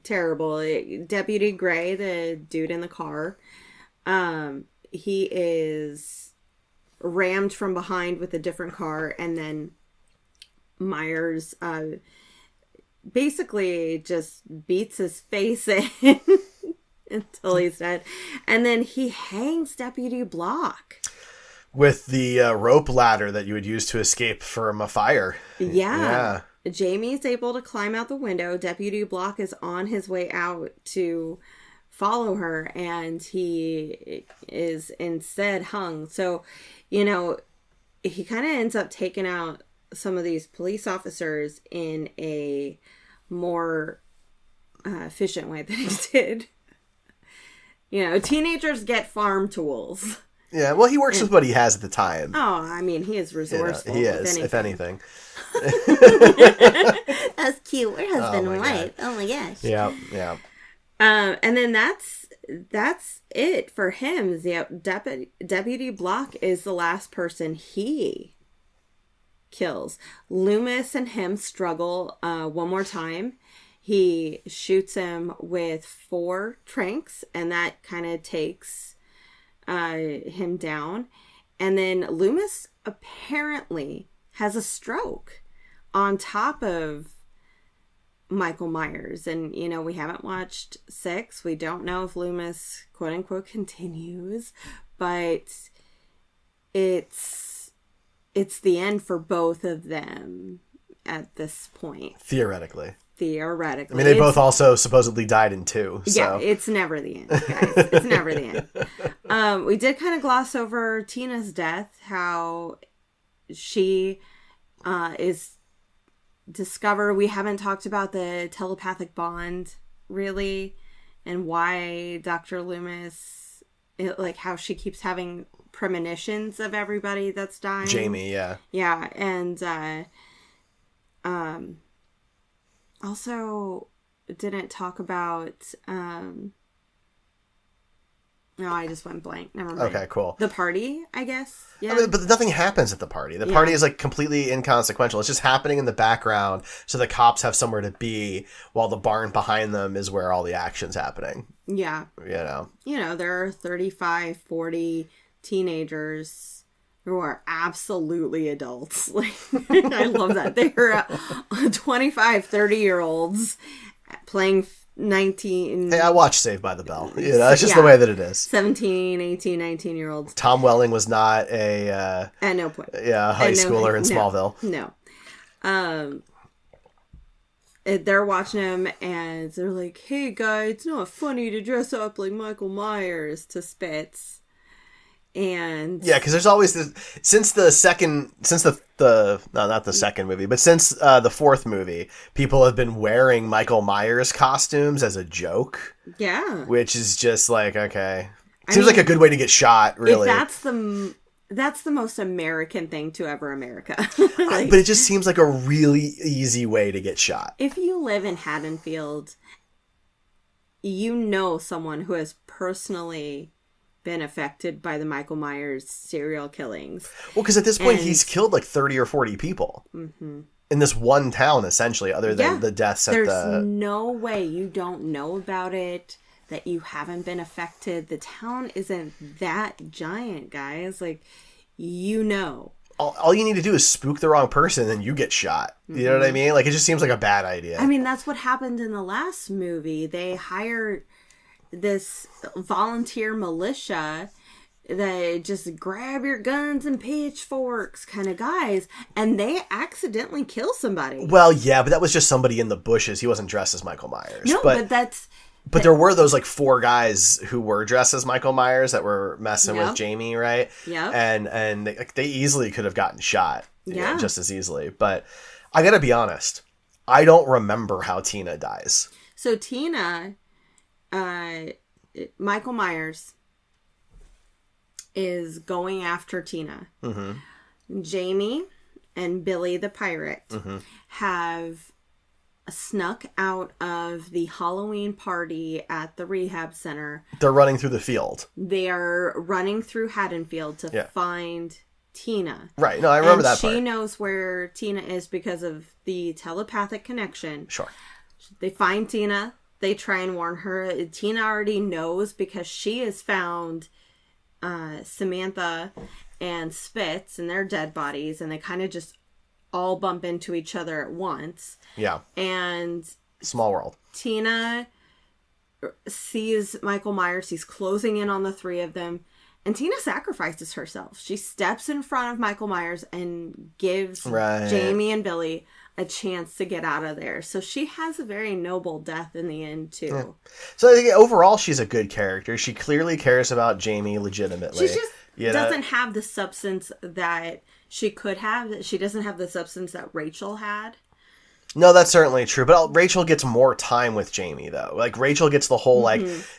terrible. Deputy Gray, the dude in the car, he is rammed from behind with a different car, and then Myers basically just beats his face in until he's dead, and then he hangs Deputy Block with the rope ladder that you would use to escape from a fire. Yeah. Jamie's able to climb out the window. Deputy Block is on his way out to follow her, and he is instead hung. So, he kind of ends up taking out some of these police officers in a more efficient way than he did. Teenagers get farm tools. Yeah, well, he works with what he has at the time. Oh, I mean, he is resourceful. He is, if anything. That's cute. We're husband and wife. Oh my gosh. Yeah. And then that's it for him. Deputy Block is the last person he kills. Loomis and him struggle one more time. He shoots him with 4 tranks, and that kind of takes him down. And then Loomis apparently has a stroke on top of Michael Myers, and we haven't watched 6. We don't know if Loomis quote unquote continues, but it's the end for both of them at this point. Theoretically. I mean, they both also supposedly died in 2. So. Yeah, it's never the end, guys. It's never the end. We did kind of gloss over Tina's death, how she is discovered. We haven't talked about the telepathic bond, really, and why Dr. Loomis, how she keeps having premonitions of everybody that's dying. Jamie, yeah. Yeah, and also didn't talk about no, I just went blank. Never mind. Okay, cool. The party, I guess. Yeah. I mean, but nothing happens at the party. The party is completely inconsequential. It's just happening in the background so the cops have somewhere to be while the barn behind them is where all the action's happening. Yeah. There are 35, 40 teenagers who are absolutely adults. I love that. They are 25, 30-year-olds playing 19... Hey, I watched Saved by the Bell. It's just the way that it is. 17, 18, 19-year-olds. Tom Welling was not a... At no point. Yeah, high schooler in Smallville. No. They're watching him, and they're like, hey, guy, it's not funny to dress up like Michael Myers to Spitz. And yeah, because there's always this since the not the second movie, but since the 4th movie, people have been wearing Michael Myers costumes as a joke. Yeah, which is just okay. Seems like a good way to get shot. Really, if that's the most American thing to ever America. But it just seems like a really easy way to get shot. If you live in Haddonfield, someone who has personally been affected by the Michael Myers serial killings. Well, because at this point, he's killed 30 or 40 people in this one town, essentially, other than the deaths at There's no way you don't know about it, that you haven't been affected. The town isn't that giant, guys. All you need to do is spook the wrong person and you get shot. You know what I mean? It just seems like a bad idea. I mean, that's what happened in the last movie. They hired this volunteer militia that just grab your guns and pitchforks kind of guys, and they accidentally kill somebody. Well, yeah, but that was just somebody in the bushes. He wasn't dressed as Michael Myers. No, but there were those 4 guys who were dressed as Michael Myers that were messing with Jamie, right? Yeah. And they easily could have gotten shot. Yeah. Just as easily. But I gotta be honest, I don't remember how Tina dies. So Tina, Michael Myers is going after Tina. Mm-hmm. Jamie and Billy the pirate have snuck out of the Halloween party at the rehab center. They're running through the field. They are running through Haddonfield to find Tina. Right. No, I remember that part. She knows where Tina is because of the telepathic connection. Sure. They find Tina. They try and warn her. Tina already knows because she has found Samantha and Spitz and their dead bodies, and they kind of just all bump into each other at once. Yeah. And small world. Tina sees Michael Myers. He's closing in on the 3 of them. And Tina sacrifices herself. She steps in front of Michael Myers and gives Jamie and Billy a chance to get out of there. So she has a very noble death in the end, too. Yeah. So I think overall she's a good character. She clearly cares about Jamie legitimately. She just doesn't have the substance that she could have. She doesn't have the substance that Rachel had. No, that's certainly true. But Rachel gets more time with Jamie, though. Rachel gets the whole,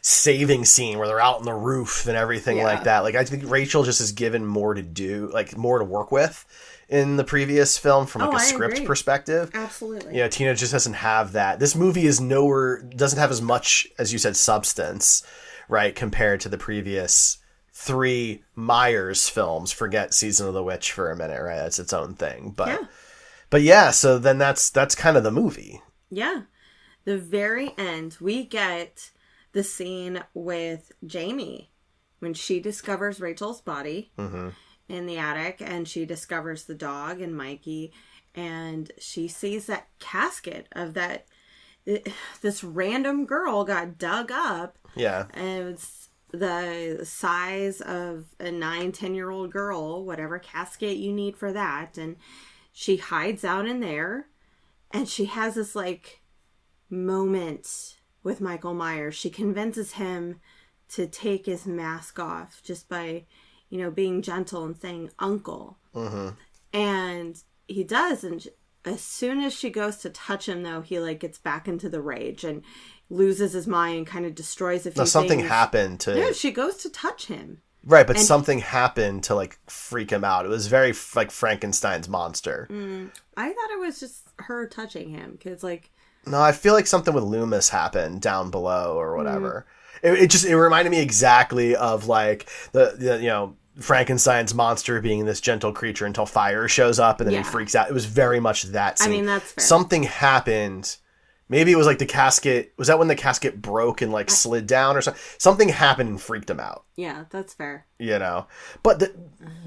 saving scene where they're out on the roof and everything like that. I think Rachel just is given more to do, more to work with in the previous film from, a script perspective. Absolutely. Tina just doesn't have that. This movie doesn't have as much, as you said, substance, right, compared to the previous 3 Myers films. Forget Season of the Witch for a minute, right? That's its own thing. But yeah, so then that's kind of the movie. Yeah. The very end, we get the scene with Jamie when she discovers Rachel's body in the attic, and she discovers the dog and Mikey, and she sees that casket of this random girl got dug up. Yeah. And it's the size of a 9-10-year-old girl, whatever casket you need for that. And she hides out in there, and she has this like moment with Michael Myers. She convinces him to take his mask off just by, being gentle and saying uncle. Mm-hmm. And he does. And as soon as she goes to touch him, though, he like gets back into the rage and loses his mind, kind of destroys a few something things. Happened to... No, she goes to touch him. Right, but something happened to like freak him out. It was very like Frankenstein's monster. I thought it was just her touching him, because like... No, I feel like something with Loomis happened down below or whatever. It reminded me exactly of like the Frankenstein's monster being this gentle creature until fire shows up and then he freaks out. It was very much that scene. I mean, that's fair. Something happened. Maybe it was like the casket. Was that when the casket broke and like slid down or something? Something happened and freaked him out. Yeah, that's fair. But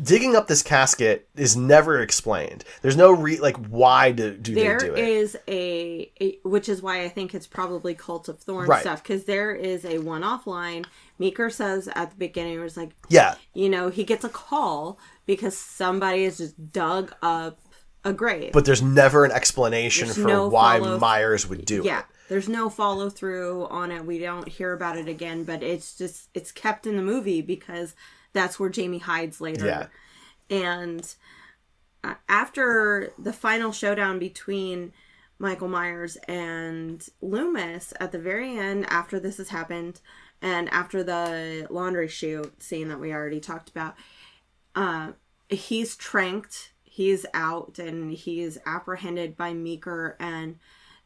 digging up this casket is never explained. There's no why do they do it? There is a which is why I think it's probably Cult of Thorns stuff, because there is a one-off line. Meeker says at the beginning, it was like, he gets a call because somebody has just dug up a grave. But there's never an explanation for why Myers would do it. Yeah, there's no follow through on it. We don't hear about it again, but it's kept in the movie because that's where Jamie hides later. Yeah. And after the final showdown between Michael Myers and Loomis, at the very end, after this has happened, and after the laundry chute scene that we already talked about, he's tranked. He's out, and he's apprehended by Meeker and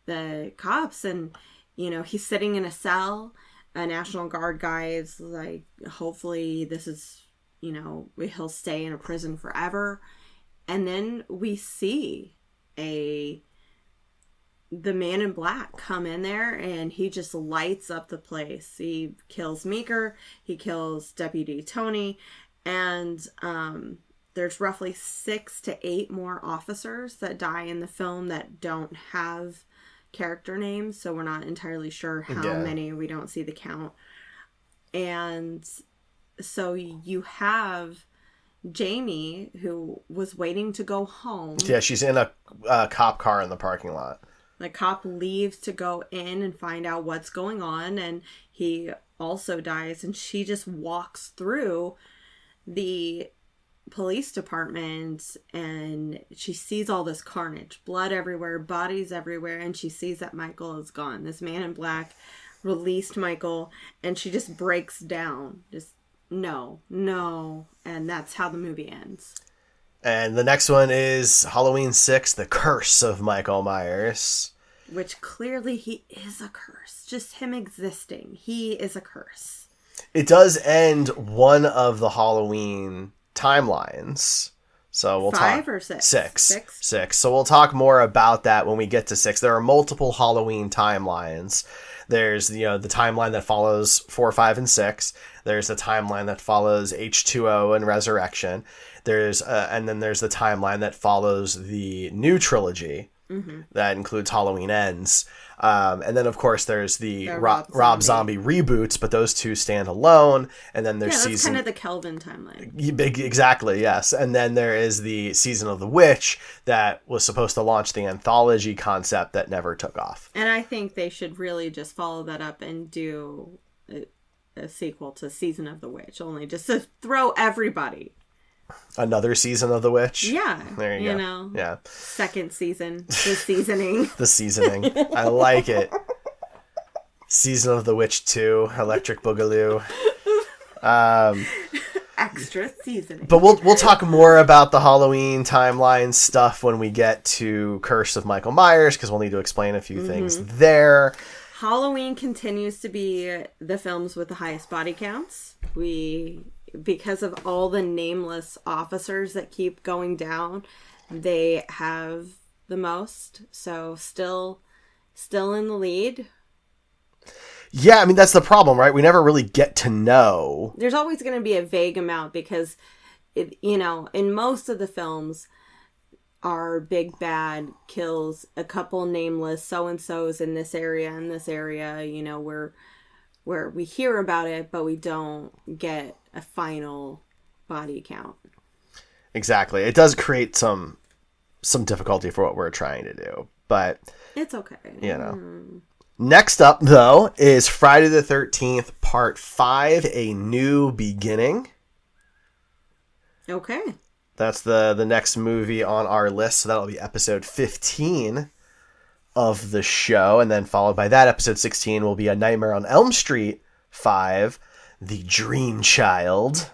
the cops, and he's sitting in a cell. A National Guard guy is like, hopefully this is, he'll stay in a prison forever. And then we see the Man in Black come in there, and he just lights up the place. He kills Meeker, he kills Deputy Tony, and there's roughly 6 to 8 more officers that die in the film that don't have character names, so we're not entirely sure how many. We don't see the count. And so you have Jamie, who was waiting to go home. Yeah, she's in a cop car in the parking lot. The cop leaves to go in and find out what's going on, and he also dies, and she just walks through the police department, and she sees all this carnage, blood everywhere, bodies everywhere, and she sees that Michael is gone. This Man in Black released Michael, and she just breaks down. Just no, and that's how the movie ends. And the next one is Halloween 6, The Curse of Michael Myers. Which clearly he is a curse. Just him existing. He is a curse. It does end one of the Halloween timelines. So we'll 5 or 6? 6. So we'll talk more about that when we get to 6. There are multiple Halloween timelines. There's the timeline that follows 4, 5, and 6. There's the timeline that follows H2O and Resurrection. And then there's the timeline that follows the new trilogy. Mm-hmm. That includes Halloween Ends. And then, of course, there's the Rob Zombie reboots, but those two stand alone. And then there's that's kind of the Kelvin timeline. Exactly, yes. And then there is the Season of the Witch that was supposed to launch the anthology concept that never took off. And I think they should really just follow that up and do a sequel to Season of the Witch, only just to throw everybody. Another Season of the Witch? Yeah. There you go. Yeah. Second season. The seasoning. The seasoning. I like it. Season of the Witch 2, Electric Boogaloo. Extra seasoning. But we'll talk more about the Halloween timeline stuff when we get to Curse of Michael Myers, because we'll need to explain a few things there. Halloween continues to be the films with the highest body counts. Because of all the nameless officers that keep going down, they have the most. So still in the lead. Yeah, I mean, that's the problem, right? We never really get to know. There's always going to be a vague amount because, in most of the films, our big bad kills a couple nameless so-and-sos in this area, you know, where we hear about it, but we don't get a final body count. Exactly. It does create some difficulty for what we're trying to do, but it's okay. You know. Next up, though, is Friday the 13th, Part 5, A New Beginning. Okay. That's the next movie on our list, so that'll be episode 15 of the show, and then followed by that, episode 16 will be A Nightmare on Elm Street 5, The Dream Child.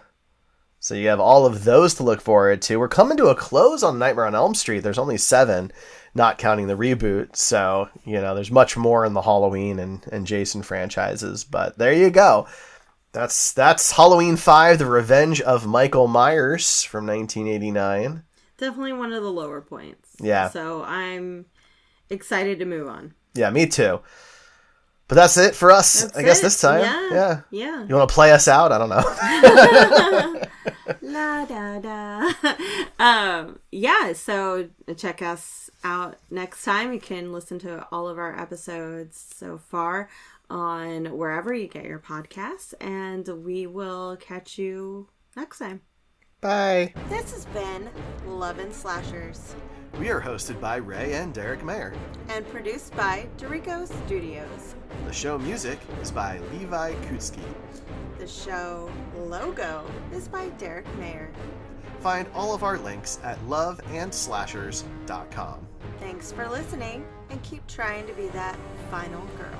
So you have all of those to look forward to. We're coming to a close on Nightmare on Elm Street. There's only 7, not counting the reboot. So, you know, there's much more in the Halloween and Jason franchises. But there you go. That's Halloween 5, The Revenge of Michael Myers from 1989. Definitely one of the lower points. Yeah. So I'm excited to move on. Yeah, me too. But that's it for us, I guess, this time. Yeah. You want to play us out? I don't know. La da da. Yeah, so check us out next time. You can listen to all of our episodes so far on wherever you get your podcasts, and we will catch you next time. Bye. This has been Love and Slashers. We are hosted by Rae and Derek Mayer. And produced by Derrico Studios. The show music is by Levi Kutsky. The show logo is by Derek Mayer. Find all of our links at loveandslashers.com. Thanks for listening, and keep trying to be that final girl.